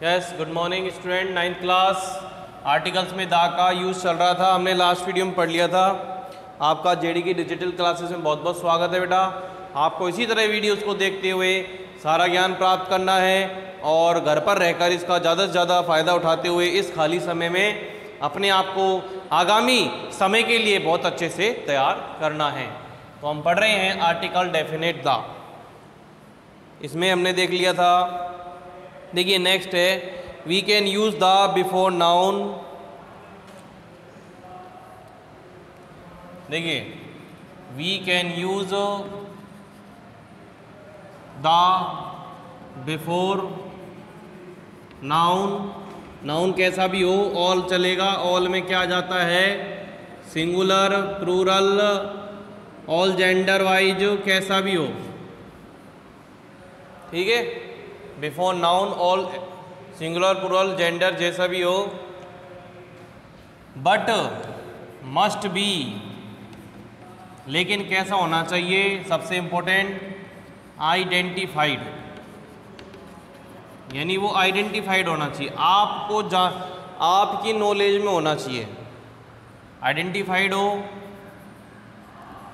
Yes, good morning student. 9th class articles में दा का यूज़ चल रहा था, हमने लास्ट वीडियो में पढ़ लिया था। आपका जेडी की डिजिटल क्लासेस में बहुत बहुत स्वागत है बेटा। आपको इसी तरह वीडियोस को देखते हुए सारा ज्ञान प्राप्त करना है और घर पर रहकर इसका ज़्यादा से ज़्यादा फ़ायदा उठाते हुए इस खाली समय में अपने आप को आगामी समय के लिए बहुत अच्छे से तैयार करना है। तो हम पढ़ रहे हैं आर्टिकल डेफिनेट द। इसमें हमने देख लिया था, देखिए नेक्स्ट है we can use the before noun. देखिए we can use the before noun. Noun कैसा भी हो, ऑल चलेगा। ऑल में क्या जाता है, singular, plural, all gender wise, कैसा भी हो, ठीक है। Before noun all singular, plural, gender जैसा भी हो। बट मस्ट बी, लेकिन कैसा होना चाहिए, सबसे इंपॉर्टेंट, आइडेंटिफाइड, यानी वो आइडेंटिफाइड होना चाहिए, आपको आपकी नॉलेज में होना चाहिए। आइडेंटिफाइड हो,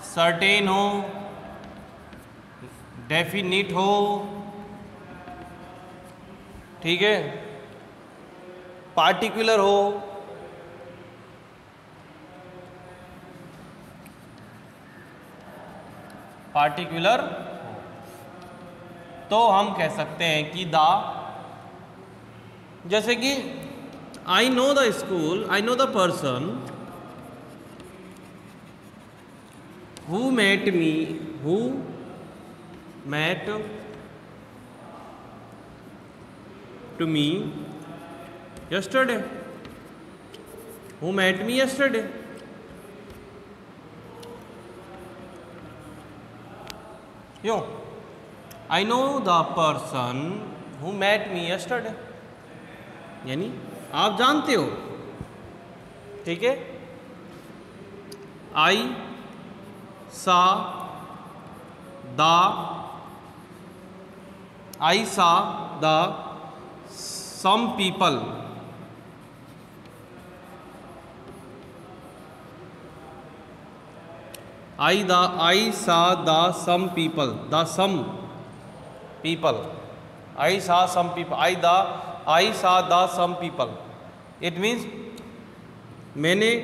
सर्टेन हो, डेफिनिट हो, ठीक है, पार्टिकुलर हो, पार्टिकुलर हो, तो हम कह सकते हैं कि द, जैसे कि I know the school, I know the person who met me, who met to me yesterday, who met me yesterday। क्यों, I know the person who met me yesterday, यानी आप जानते हो, ठीक है। I saw the, I saw the some people, I saw the some people, the some people, I saw some people, I saw the some people, it means मैंने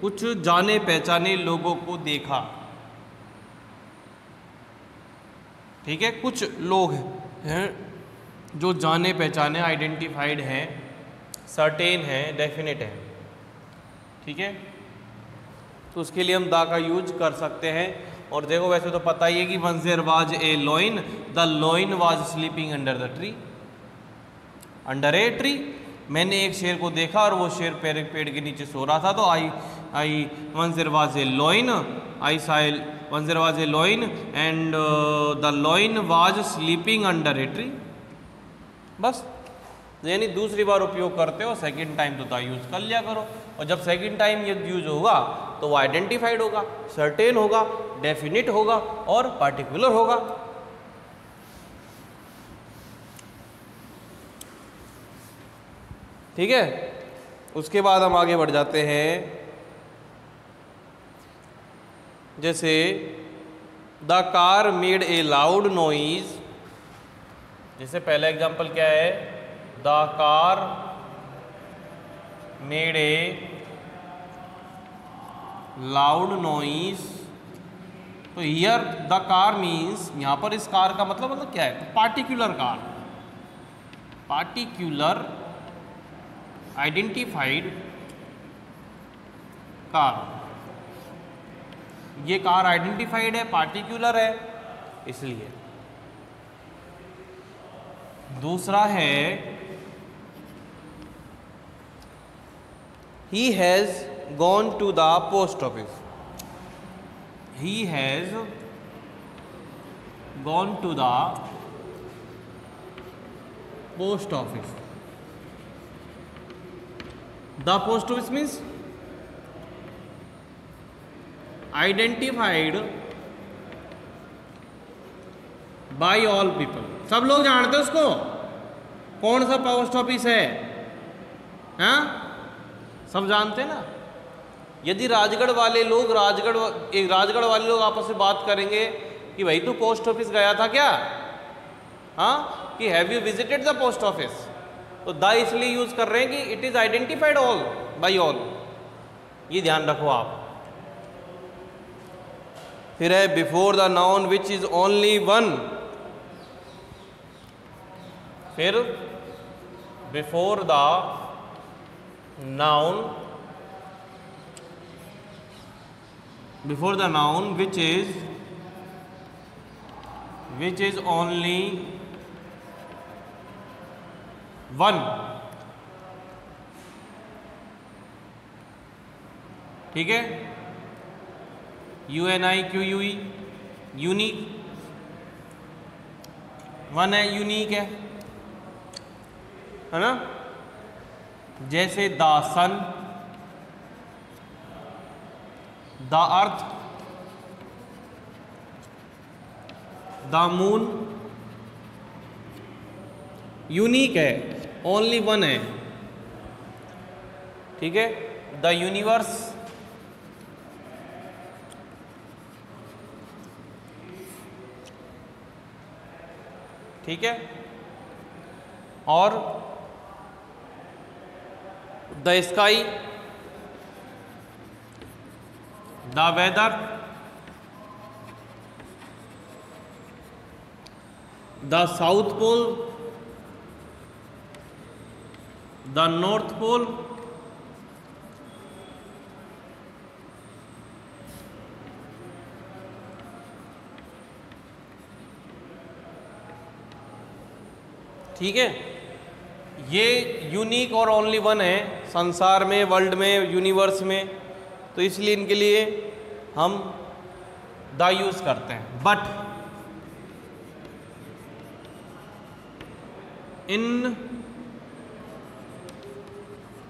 कुछ जाने पहचाने लोगों को देखा, ठीक है। कुछ लोग हैं जो जाने पहचाने, आइडेंटिफाइड हैं, सर्टेन हैं, डेफिनेट हैं, ठीक है। तो उसके लिए हम दा का यूज कर सकते हैं। और देखो वैसे तो पता ही है कि once there was a lion, the lion was sleeping under the tree, under a tree. मैंने एक शेर को देखा और वो शेर पेड़ के नीचे सो रहा था। तो I once there was a lion, I saw once there was a lion and the lion was sleeping under a tree. बस, यानी दूसरी बार उपयोग करते हो, सेकंड टाइम तो द यूज कर लिया करो। और जब सेकंड टाइम ये यूज होगा तो वो आइडेंटिफाइड होगा, सर्टेन होगा, डेफिनिट होगा और पार्टिकुलर होगा। ठीक है, उसके बाद हम आगे बढ़ जाते हैं। जैसे the car made a loud noise, जैसे पहला एग्जाम्पल क्या है, the car made a loud noise. तो हियर द कार मीन्स, यहाँ पर इस कार का मतलब क्या है, particular car, particular identified car. ये कार आइडेंटिफाइड है, पार्टिकुलर है, इसलिए। दूसरा है he has gone to the post office, he has gone to the post office। The post office means identified by all people, सब लोग जानते हैं उसको, कौन सा पोस्ट ऑफिस है? हाँ, सब जानते हैं ना। यदि राजगढ़ वाले लोग राजगढ़ वाले लोग आपस में बात करेंगे कि भाई तू पोस्ट ऑफिस गया था क्या, हाँ, कि have you visited the post office, तो द इसलिए यूज कर रहे हैं कि it is identified all by all, ये ध्यान रखो आप। फिर है before the noun which is only one, फिर before the noun which is only one, ठीक है, UNIQUE, यूनिक, वन है, यूनिक है ना। जैसे the sun, the earth, the moon, unique है, ओनली वन है, ठीक है। द यूनिवर्स, ठीक है, और the sky, the weather, the south pole, the north pole, ठीक है। ये यूनिक और ओनली वन है संसार में, वर्ल्ड में, यूनिवर्स में, तो इसलिए इनके लिए हम द यूज करते हैं। बट इन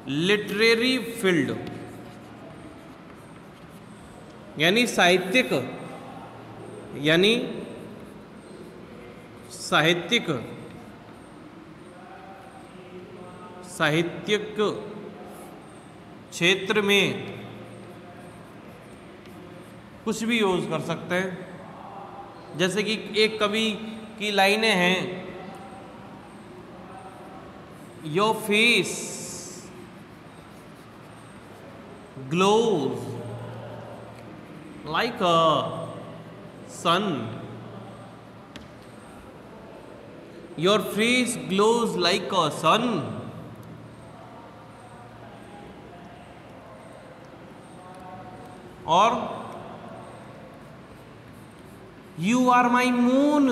लिटरेरी फील्ड, यानी साहित्यिक, यानी साहित्यिक क्षेत्र में कुछ भी यूज कर सकते हैं। जैसे कि एक कवि की लाइनें हैं, your face glows like a sun, your face glows like a sun, और you are my moon,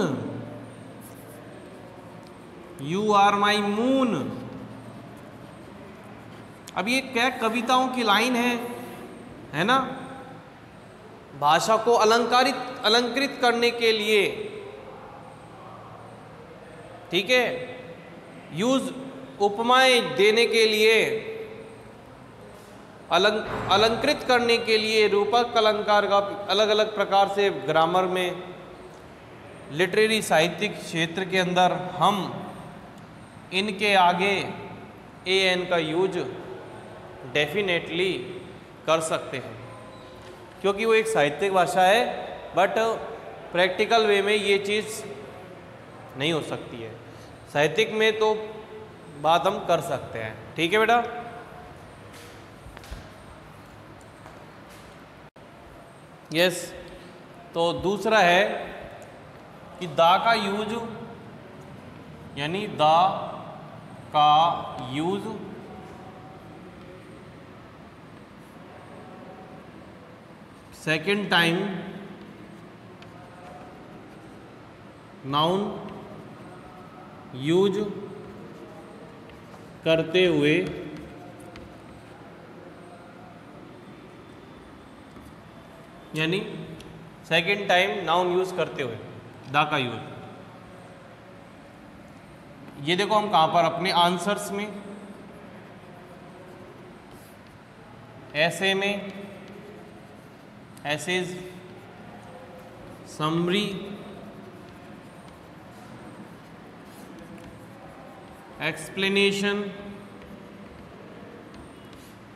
you are my moon. अब ये क्या कविताओं की लाइन है ना, भाषा को अलंकृत करने के लिए, ठीक है, यूज उपमाएं देने के लिए, अलंकृत करने के लिए, रूपक अलंकार का अलग अलग प्रकार से ग्रामर में, लिटरेरी साहित्यिक क्षेत्र के अंदर हम इनके आगे an का यूज डेफिनेटली कर सकते हैं, क्योंकि वो एक साहित्यिक भाषा है। बट प्रैक्टिकल वे में ये चीज़ नहीं हो सकती है, साहित्यिक में तो बात हम कर सकते हैं, ठीक है बेटा। यस, तो दूसरा है कि दा का यूज, यानी दा का use second time noun use करते हुए यानी सेकेंड टाइम नाउन यूज करते हुए दा का यूज। ये देखो हम कहाँ पर अपने आंसर्स में, ऐसे में, एसेज, समरी, एक्सप्लेनेशन।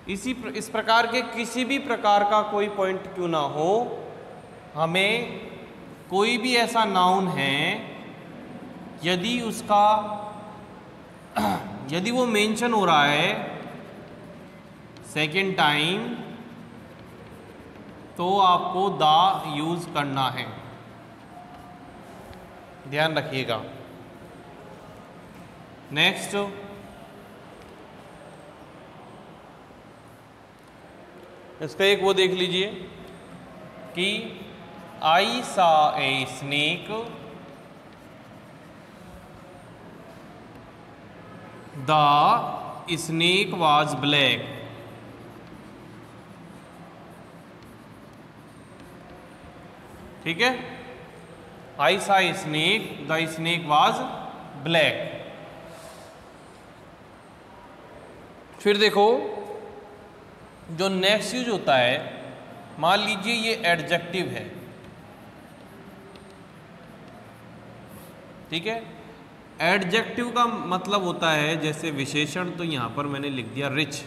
इस प्रकार के किसी भी प्रकार का कोई पॉइंट क्यों ना हो, हमें कोई भी ऐसा नाउन है यदि उसका यदि वो मेंशन हो रहा है सेकेंड टाइम, तो आपको द यूज करना है, ध्यान रखिएगा। नेक्स्ट, इसका एक वो देख लीजिए कि आई सा a snake the snake was black. ठीक है, आई सा a snake the snake was black. फिर देखो जो नेक्स्ट यूज होता है, मान लीजिए ये एडजेक्टिव है, ठीक है। एडजेक्टिव का मतलब होता है जैसे विशेषण, तो यहाँ पर मैंने लिख दिया रिच।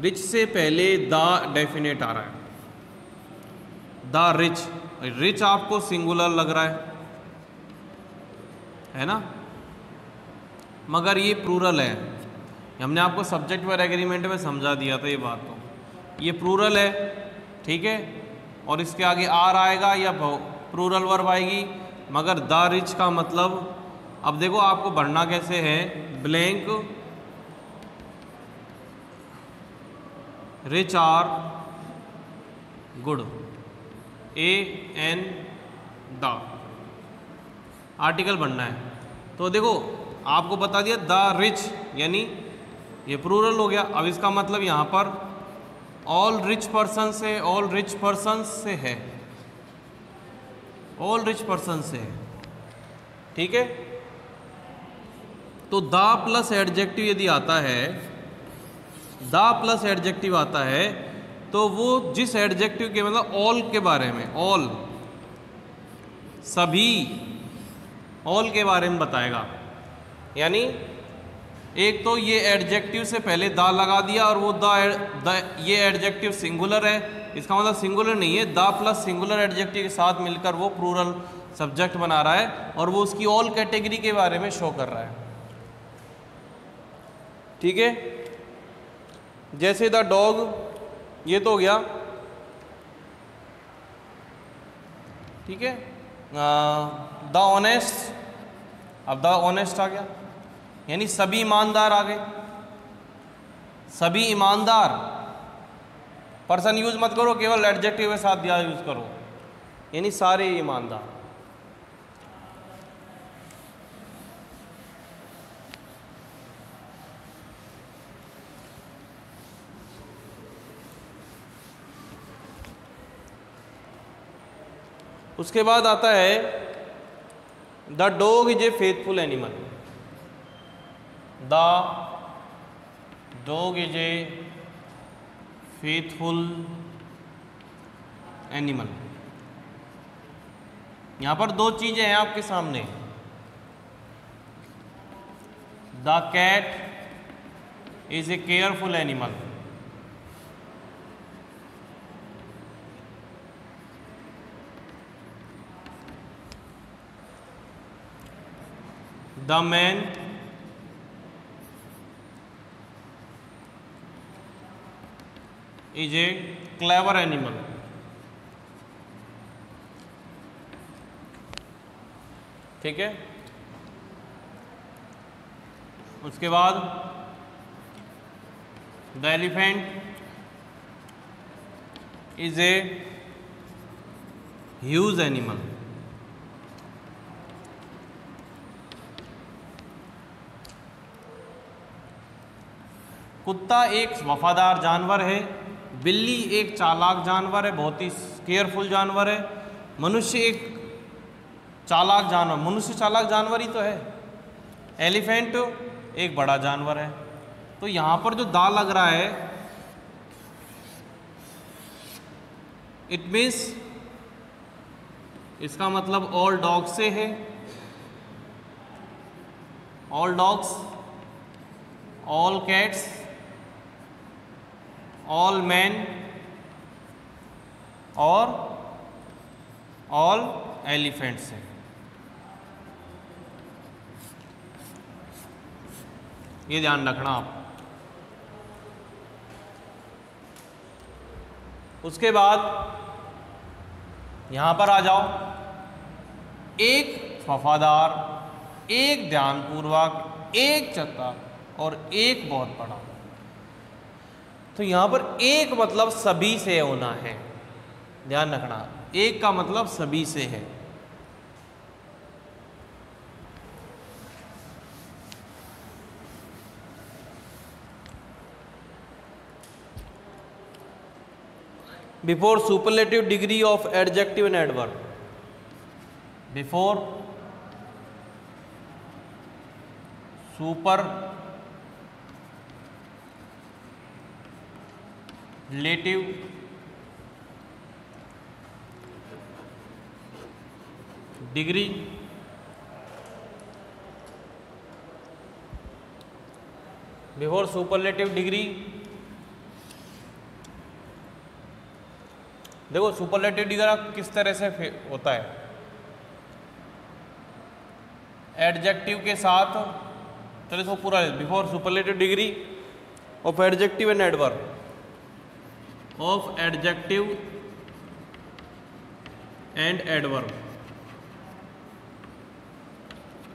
रिच से पहले द डेफिनेट आ रहा है, द रिच। रिच आपको सिंगुलर लग रहा है ना, मगर ये प्लूरल है। हमने आपको सब्जेक्ट वर्ब एग्रीमेंट में समझा दिया था ये बात, तो ये प्लूरल है, ठीक है। और इसके आगे आर आएगा या प्लूरल वर्ब आएगी, मगर द रिच का मतलब, अब देखो आपको भरना कैसे है, blank which are good, a an the article बनना है। तो देखो आपको बता दिया द रिच, यानी ये प्लूरल हो गया। अब इसका मतलब यहाँ पर ऑल रिच पर्सन से, ऑल रिच पर्सन से है, ऑल रिच पर्सन से है, ठीक है। तो द प्लस एडजेक्टिव यदि आता है, द प्लस एडजेक्टिव आता है, तो वो जिस एडजेक्टिव के मतलब ऑल के बारे में, ऑल सभी, ऑल के बारे में बताएगा। यानी एक तो ये एडजेक्टिव से पहले द लगा दिया और वो ये एडजेक्टिव सिंगुलर है, इसका मतलब सिंगुलर नहीं है, द प्लस सिंगुलर एडजेक्टिव के साथ मिलकर वो प्लूरल सब्जेक्ट बना रहा है और वो उसकी ऑल कैटेगरी के बारे में शो कर रहा है, ठीक है। जैसे द डॉग, ये तो हो गया, ठीक है। द ऑनेस्ट, अब द ऑनेस्ट आ गया, यानी सभी ईमानदार आ गए, सभी ईमानदार। पर्सन यूज मत करो, केवल एडजेक्टिव के साथ दिया यूज करो, यानी सारे ईमानदार। उसके बाद आता है the dog is a faithful animal, the dog is a faithful animal. यहां पर दो चीजें हैं आपके सामने, the cat is a careful animal, the man is a clever animal, ठीक है। उसके बाद the elephant is a huge animal, कुत्ता एक वफादार जानवर है, बिल्ली एक चालाक जानवर है, बहुत ही केयरफुल जानवर है, मनुष्य एक चालाक जानवर, मनुष्य चालाक जानवर ही तो है, एलिफेंट एक बड़ा जानवर है। तो यहाँ पर जो दा लग रहा है, इट मीन्स इसका मतलब ऑल डॉग से है, all dogs, all cats, all man और ऑल एलिफेंट्स है। ये ध्यान रखना आप। उसके बाद यहां पर आ जाओ, एक वफादार, एक ध्यानपूर्वक, एक चतुर और एक बहुत बड़ा। तो यहां पर एक मतलब सभी से होना है, ध्यान रखना, एक का मतलब सभी से है। Before superlative degree of adjective and adverb, before superlative degree before superlative degree, देखो सुपरलेटिव डिग्री किस तरह से होता है, एडजेक्टिव के साथ, चलो इसको पूरा, before superlative degree of adjective and adverb, of adjective and adverb,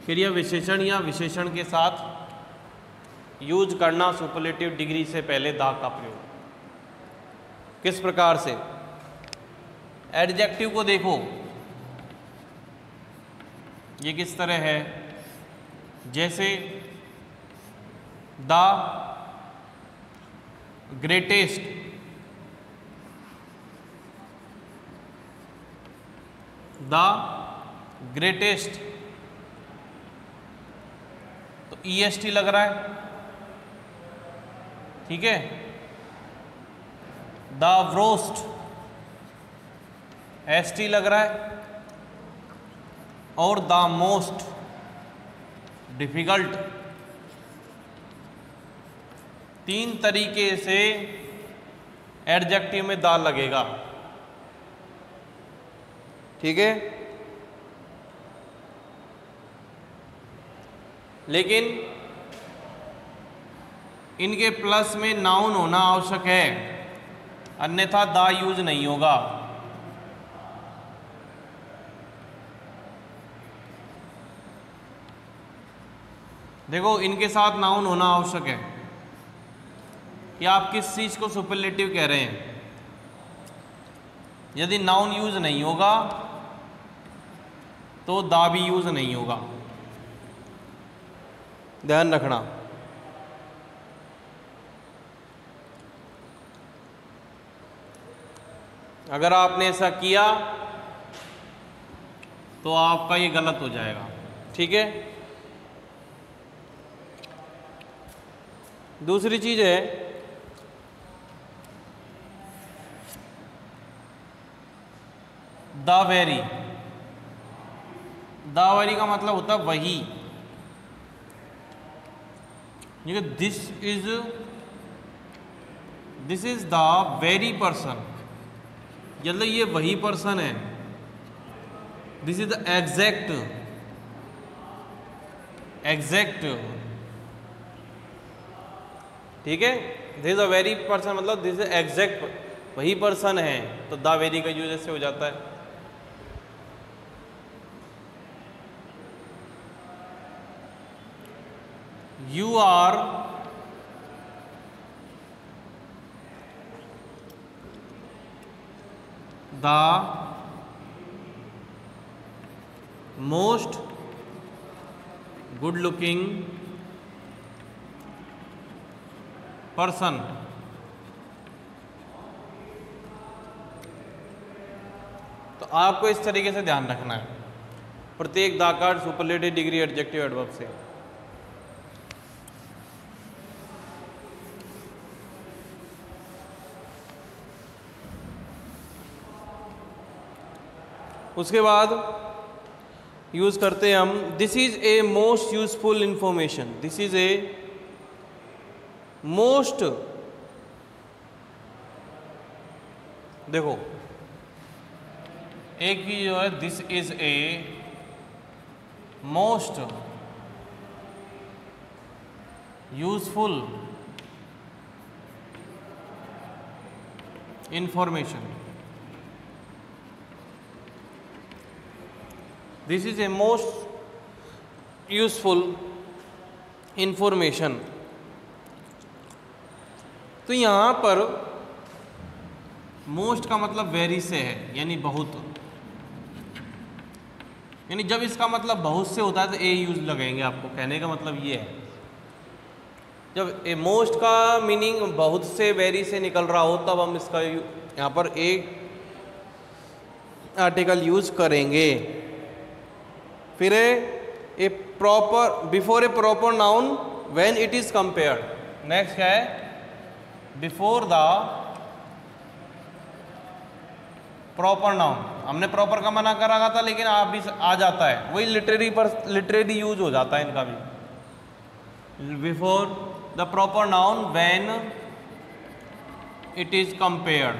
फिर यह विशेषण या विशेषण के साथ यूज करना सुपरलेटिव डिग्री से पहले दा का प्रयोग। किस प्रकार से? एडजेक्टिव को देखो, ये किस तरह है, जैसे द ग्रेटेस्ट, द ग्रेटेस्ट, तो EST लग रहा है, ठीक है। द व्रोस्ट, ST लग रहा है, और द मोस्ट डिफिकल्ट, तीन तरीके से एडजेक्टिव में द लगेगा, ठीक है। लेकिन इनके प्लस में नाउन होना आवश्यक है, अन्यथा द यूज नहीं होगा। देखो इनके साथ नाउन होना आवश्यक है कि आप किस चीज को सुपरलेटिव कह रहे हैं। यदि नाउन यूज नहीं होगा तो दा भी यूज नहीं होगा, ध्यान रखना। अगर आपने ऐसा किया तो आपका ये गलत हो जाएगा, ठीक है। दूसरी चीज है द वेरी। द वेरी का मतलब होता है वही, this is the very person, मतलब ये वही पर्सन है। दिस इज द एग्जैक्ट, ठीक है। This is a very person मतलब दिस इज एग्जैक्ट वही पर्सन है, तो द वेरी का यूज ऐसे हो जाता है। You are the most good looking person. तो आपको इस तरीके से ध्यान रखना है प्रत्येक द का सुपरलेटिव डिग्री एडजेक्टिव एडवर्ब से। उसके बाद यूज करते हैं हम, this is a most useful information, this is a most, देखो एक ही जो है, this is a most useful information, this is a most useful information. तो यहां पर मोस्ट का मतलब वेरी से है, यानी बहुत, यानी जब इसका मतलब बहुत से होता है तो ए यूज लगाएंगे। आपको कहने का मतलब ये है, जब ए मोस्ट का मीनिंग बहुत से वेरी से निकल रहा हो तब हम इसका यहाँ पर ए आर्टिकल यूज करेंगे। फिर a proper, before a proper noun when it is compared. Next क्या है, बिफोर द प्रॉपर नाउन। हमने प्रॉपर का मना कर रखा था लेकिन आप भी आ जाता है, वही लिटरेरी पर लिटरेरी यूज हो जाता है इनका भी। Before the proper noun when it is compared,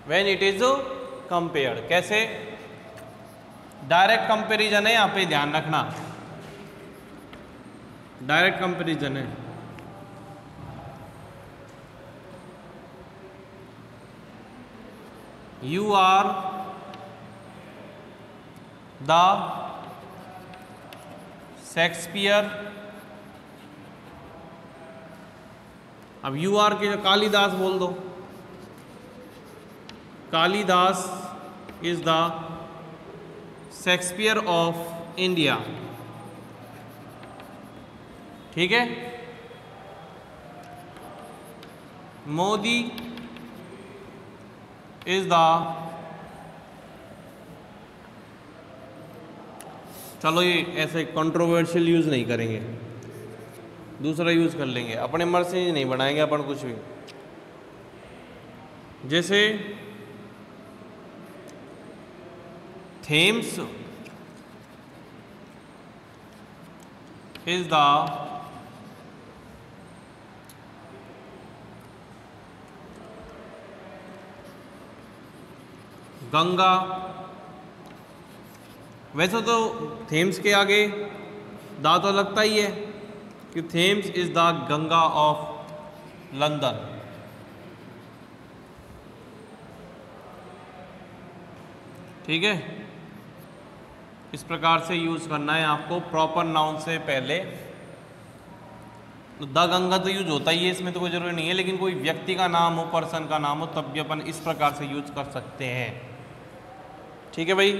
when it is compared. कैसे, डायरेक्ट कंपेरिजन है, यहाँ पे ध्यान रखना, डायरेक्ट कंपेरिजन है। You are the Shakespeare. अब यू आर के कालिदास बोल दो, Kalidas is the Shakespeare of India. ठीक है, मोदी इज द, चलो ये ऐसे कंट्रोवर्शियल यूज नहीं करेंगे, दूसरा यूज कर लेंगे, अपने मर्ज से नहीं बनाएंगे अपन कुछ भी। जैसे थेम्स इज द गंगा। वैसे तो थेम्स के आगे दा तो लगता ही है कि Thames is the Ganga of London. ठीक है, इस प्रकार से यूज करना है आपको प्रॉपर नाउन से पहले। तो द गंगा तो यूज होता ही है, इसमें तो कोई जरूरी नहीं है, लेकिन कोई व्यक्ति का नाम हो, पर्सन का नाम हो, तब भी अपन इस प्रकार से यूज कर सकते हैं। ठीक है भाई।